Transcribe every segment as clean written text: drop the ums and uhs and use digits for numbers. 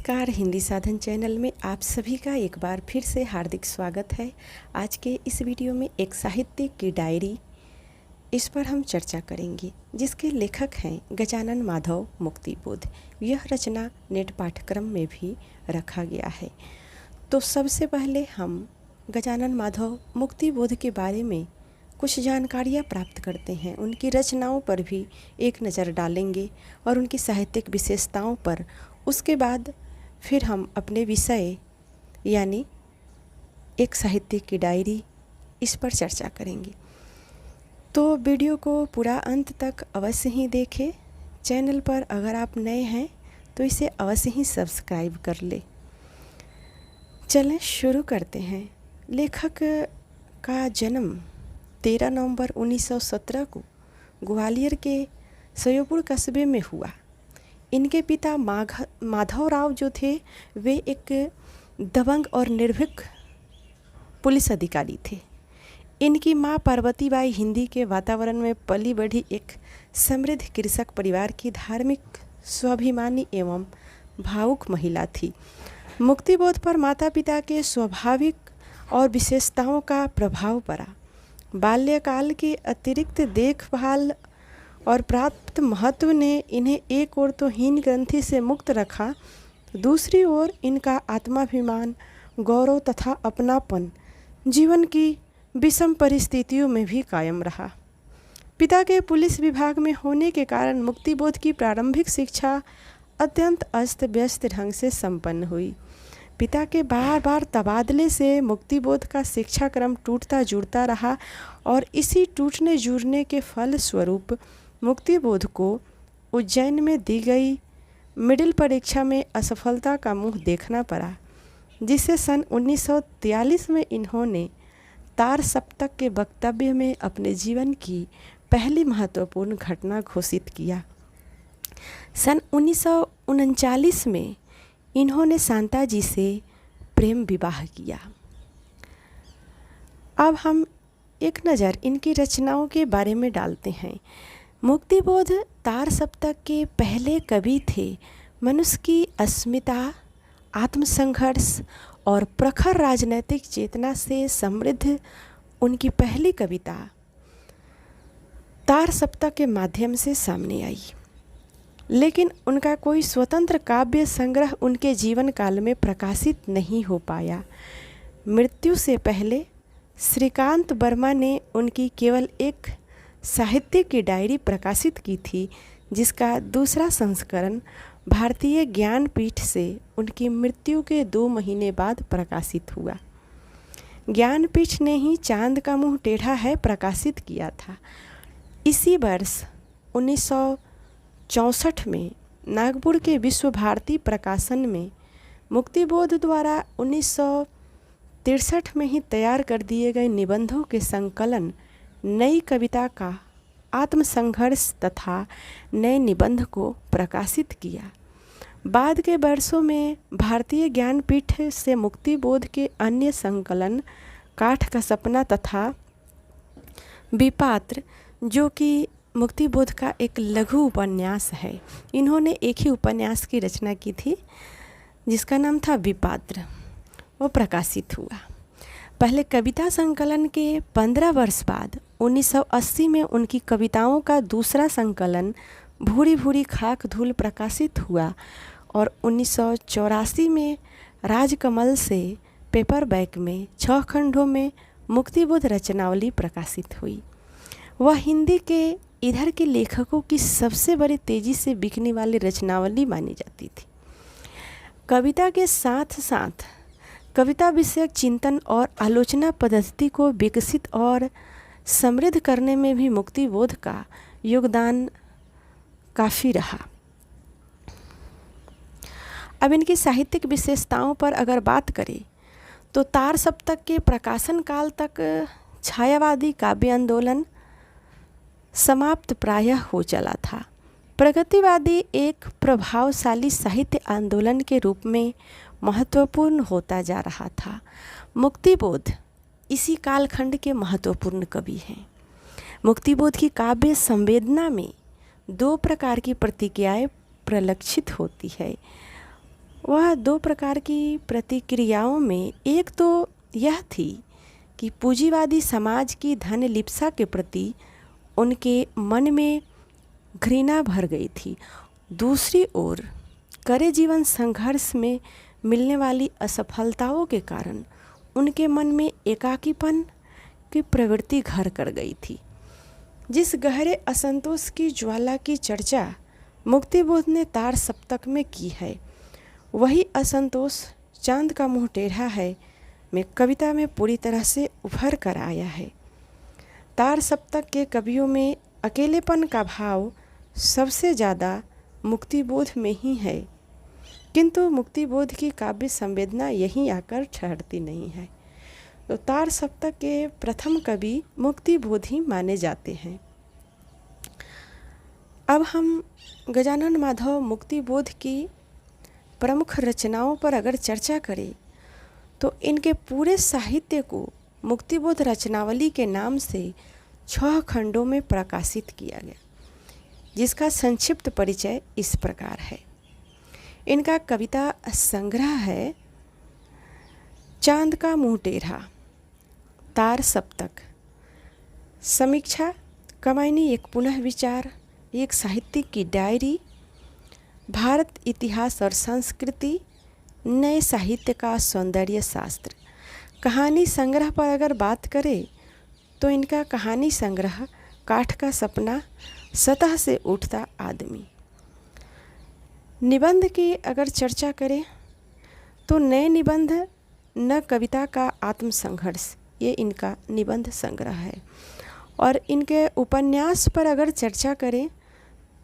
नमस्कार। हिंदी साधन चैनल में आप सभी का एक बार फिर से हार्दिक स्वागत है। आज के इस वीडियो में एक साहित्य की डायरी, इस पर हम चर्चा करेंगे, जिसके लेखक हैं गजानन माधव मुक्तिबोध। यह रचना नेट पाठ्यक्रम में भी रखा गया है। तो सबसे पहले हम गजानन माधव मुक्तिबोध के बारे में कुछ जानकारियाँ प्राप्त करते हैं। उनकी रचनाओं पर भी एक नज़र डालेंगे और उनकी साहित्यिक विशेषताओं पर। उसके बाद फिर हम अपने विषय यानी एक साहित्य की डायरी, इस पर चर्चा करेंगे। तो वीडियो को पूरा अंत तक अवश्य ही देखें। चैनल पर अगर आप नए हैं तो इसे अवश्य ही सब्सक्राइब कर ले। चलें शुरू करते हैं। लेखक का जन्म 13 नवंबर 1917 को ग्वालियर के सयोपुर कस्बे में हुआ। इनके पिता माधवराव जो थे, वे एक दबंग और निर्भीक पुलिस अधिकारी थे। इनकी मां पार्वतीबाई हिंदी के वातावरण में पली बढ़ी एक समृद्ध कृषक परिवार की धार्मिक, स्वाभिमानी एवं भावुक महिला थी। मुक्तिबोध पर माता पिता के स्वाभाविक और विशेषताओं का प्रभाव पड़ा। बाल्यकाल की अतिरिक्त देखभाल और प्राप्त महत्व ने इन्हें एक ओर तो हीन ग्रंथि से मुक्त रखा, दूसरी ओर इनका आत्माभिमान, गौरव तथा अपनापन जीवन की विषम परिस्थितियों में भी कायम रहा। पिता के पुलिस विभाग में होने के कारण मुक्तिबोध की प्रारंभिक शिक्षा अत्यंत अस्त व्यस्त ढंग से संपन्न हुई। पिता के बार बार तबादले से मुक्तिबोध का शिक्षा क्रम टूटता जुड़ता रहा और इसी टूटने जुड़ने के फल स्वरूप मुक्तिबोध को उज्जैन में दी गई मिडिल परीक्षा में असफलता का मुंह देखना पड़ा, जिसे सन 1943 में इन्होंने तार सप्तक के वक्तव्य में अपने जीवन की पहली महत्वपूर्ण घटना घोषित किया। सन 1939 में इन्होंने शांता जी से प्रेम विवाह किया। अब हम एक नज़र इनकी रचनाओं के बारे में डालते हैं। मुक्तिबोध तार सप्तक के पहले कवि थे। मनुष्य की अस्मिता, आत्मसंघर्ष और प्रखर राजनैतिक चेतना से समृद्ध उनकी पहली कविता तार सप्तक के माध्यम से सामने आई, लेकिन उनका कोई स्वतंत्र काव्य संग्रह उनके जीवन काल में प्रकाशित नहीं हो पाया। मृत्यु से पहले श्रीकांत वर्मा ने उनकी केवल एक साहित्य की डायरी प्रकाशित की थी, जिसका दूसरा संस्करण भारतीय ज्ञानपीठ से उनकी मृत्यु के 2 महीने बाद प्रकाशित हुआ। ज्ञानपीठ ने ही चांद का मुंह टेढ़ा है प्रकाशित किया था। इसी वर्ष 1964 में नागपुर के विश्व भारती प्रकाशन में मुक्तिबोध द्वारा 1963 में ही तैयार कर दिए गए निबंधों के संकलन नई कविता का आत्मसंघर्ष तथा नए निबंध को प्रकाशित किया। बाद के वर्षों में भारतीय ज्ञानपीठ से मुक्तिबोध के अन्य संकलन काठ का सपना तथा विपात्र, जो कि मुक्तिबोध का एक लघु उपन्यास है, इन्होंने एक ही उपन्यास की रचना की थी जिसका नाम था विपात्र, वो प्रकाशित हुआ। पहले कविता संकलन के 15 वर्ष बाद 1980 में उनकी कविताओं का दूसरा संकलन भूरी भूरी खाक धूल प्रकाशित हुआ और 1984 में राजकमल से पेपरबैक में 6 खंडों में मुक्तिबोध रचनावली प्रकाशित हुई। वह हिंदी के इधर के लेखकों की सबसे बड़ी तेज़ी से बिकने वाली रचनावली मानी जाती थी। कविता के साथ साथ कविता विषयक चिंतन और आलोचना पद्धति को विकसित और समृद्ध करने में भी मुक्तिबोध का योगदान काफ़ी रहा। अब इनकी साहित्यिक विशेषताओं पर अगर बात करें तो तार सप्तक के प्रकाशन काल तक छायावादी काव्य आंदोलन समाप्त प्रायः हो चला था। प्रगतिवादी एक प्रभावशाली साहित्य आंदोलन के रूप में महत्वपूर्ण होता जा रहा था। मुक्तिबोध इसी कालखंड के महत्वपूर्ण कवि हैं। मुक्तिबोध की काव्य संवेदना में 2 प्रकार की प्रतिक्रियाएं प्रलक्षित होती है। वह दो प्रकार की प्रतिक्रियाओं में एक तो यह थी कि पूंजीवादी समाज की धन लिप्सा के प्रति उनके मन में घृणा भर गई थी। दूसरी ओर कड़े जीवन संघर्ष में मिलने वाली असफलताओं के कारण उनके मन में एकाकीपन की प्रवृत्ति घर कर गई थी। जिस गहरे असंतोष की ज्वाला की चर्चा मुक्तिबोध ने तार सप्तक में की है, वही असंतोष चांद का मुंह टेढ़ा है में कविता में पूरी तरह से उभर कर आया है। तार सप्तक के कवियों में अकेलेपन का भाव सबसे ज़्यादा मुक्तिबोध में ही है, किंतु मुक्तिबोध की काव्य संवेदना यहीं आकर ठहरती नहीं है। तो तार सप्तक के प्रथम कवि मुक्तिबोध ही माने जाते हैं। अब हम गजानन माधव मुक्तिबोध की प्रमुख रचनाओं पर अगर चर्चा करें तो इनके पूरे साहित्य को मुक्तिबोध रचनावली के नाम से 6 खंडों में प्रकाशित किया गया, जिसका संक्षिप्त परिचय इस प्रकार है। इनका कविता संग्रह है चांद का मुंह टेढ़ा, तार सप्तक, समीक्षा, कमायनी एक पुनः विचार, एक साहित्यिक की डायरी, भारत इतिहास और संस्कृति, नए साहित्य का सौंदर्य शास्त्र। कहानी संग्रह पर अगर बात करें तो इनका कहानी संग्रह काठ का सपना, सतह से उठता आदमी। निबंध की अगर चर्चा करें तो नए निबंध न कविता का आत्मसंघर्ष, ये इनका निबंध संग्रह है। और इनके उपन्यास पर अगर चर्चा करें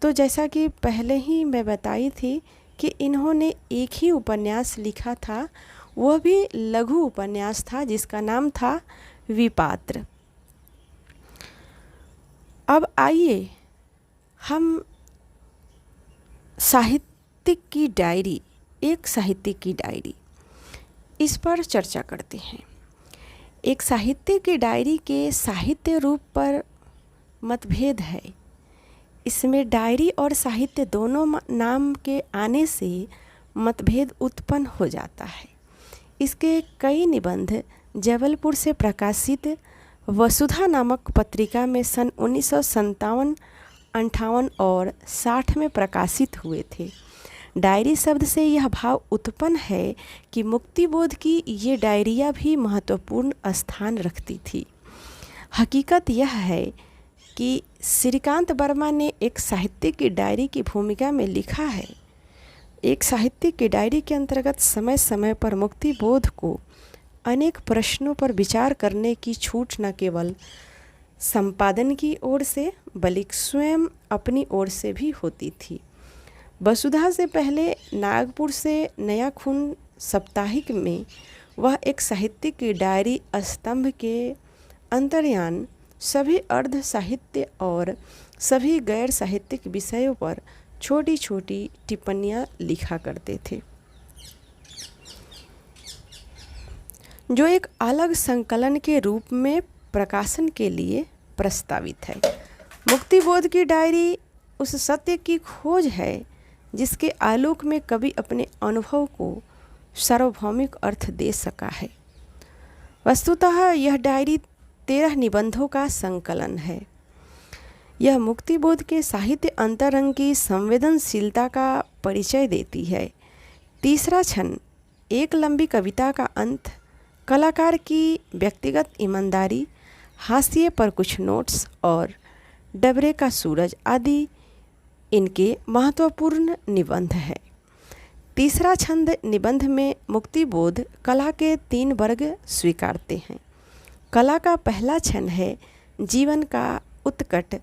तो जैसा कि पहले ही मैं बताई थी कि इन्होंने एक ही उपन्यास लिखा था, वह भी लघु उपन्यास था जिसका नाम था विपात्र। अब आइए हम साहित्यिक की डायरी, एक साहित्यिक की डायरी, इस पर चर्चा करते हैं। एक साहित्य की डायरी के साहित्य रूप पर मतभेद है। इसमें डायरी और साहित्य दोनों नाम के आने से मतभेद उत्पन्न हो जाता है। इसके कई निबंध जबलपुर से प्रकाशित वसुधा नामक पत्रिका में सन 1957, 58 और 60 में प्रकाशित हुए थे। डायरी शब्द से यह भाव उत्पन्न है कि मुक्तिबोध की ये डायरियाँ भी महत्वपूर्ण स्थान रखती थी। हकीकत यह है कि श्रीकांत वर्मा ने एक साहित्यिक की डायरी की भूमिका में लिखा है। एक साहित्यिक की डायरी के अंतर्गत समय समय पर मुक्तिबोध को अनेक प्रश्नों पर विचार करने की छूट न केवल संपादन की ओर से बल्कि स्वयं अपनी ओर से भी होती थी। वसुधा से पहले नागपुर से नया खून साप्ताहिक में वह एक साहित्यिक की डायरी स्तंभ के अंतर्यान सभी अर्ध साहित्य और सभी गैर साहित्यिक विषयों पर छोटी छोटी टिप्पणियाँ लिखा करते थे, जो एक अलग संकलन के रूप में प्रकाशन के लिए प्रस्तावित है। मुक्तिबोध की डायरी उस सत्य की खोज है जिसके आलोक में कवि अपने अनुभव को सार्वभौमिक अर्थ दे सका है। वस्तुतः यह डायरी 13 निबंधों का संकलन है। यह मुक्तिबोध के साहित्य अंतरंग की संवेदनशीलता का परिचय देती है। तीसरा छंद, एक लंबी कविता का अंत, कलाकार की व्यक्तिगत ईमानदारी, हाशिए पर कुछ नोट्स और डबरे का सूरज आदि इनके महत्वपूर्ण निबंध है। तीसरा छंद निबंध में मुक्तिबोध कला के 3 वर्ग स्वीकारते हैं। कला का पहला छंद है जीवन का उत्कट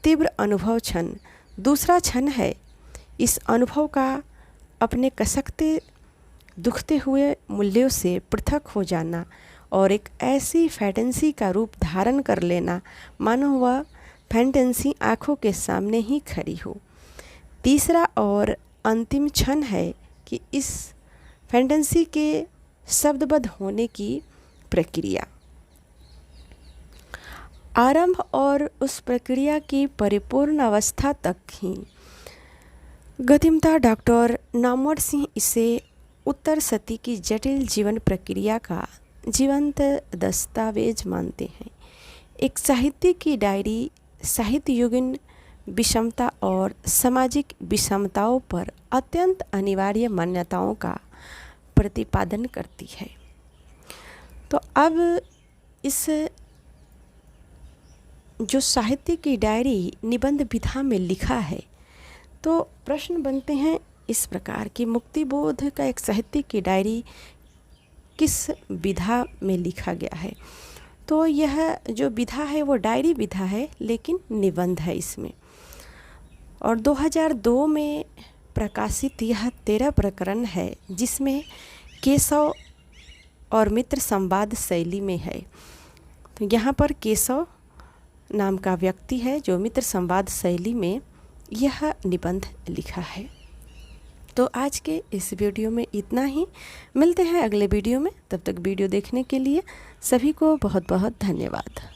तीव्र अनुभव छंद। दूसरा छंद है इस अनुभव का अपने कसकते दुखते हुए मूल्यों से पृथक हो जाना और एक ऐसी फैंटेसी का रूप धारण कर लेना मानो वह फैंटेसी आँखों के सामने ही खड़ी हो। तीसरा और अंतिम क्षण है कि इस फैंटेसी के शब्दबद्ध होने की प्रक्रिया, आरंभ और उस प्रक्रिया की परिपूर्ण अवस्था तक ही गतिमता डॉक्टर नामवर सिंह इसे उत्तर सती की जटिल जीवन प्रक्रिया का जीवंत दस्तावेज मानते हैं। एक साहित्य की डायरी साहित्य युगीन विषमता और सामाजिक विषमताओं पर अत्यंत अनिवार्य मान्यताओं का प्रतिपादन करती है। तो अब इस जो साहित्य की डायरी निबंध विधा में लिखा है, तो प्रश्न बनते हैं इस प्रकार कि मुक्तिबोध का एक साहित्य की डायरी किस विधा में लिखा गया है। तो यह जो विधा है वो डायरी विधा है, लेकिन निबंध है इसमें। और 2002 में प्रकाशित यह 13 प्रकरण है, जिसमें केशव और मित्र संवाद शैली में है। तो यहाँ पर केशव नाम का व्यक्ति है जो मित्र संवाद शैली में यह निबंध लिखा है। तो आज के इस वीडियो में इतना ही। मिलते हैं अगले वीडियो में। तब तक वीडियो देखने के लिए सभी को बहुत बहुत धन्यवाद।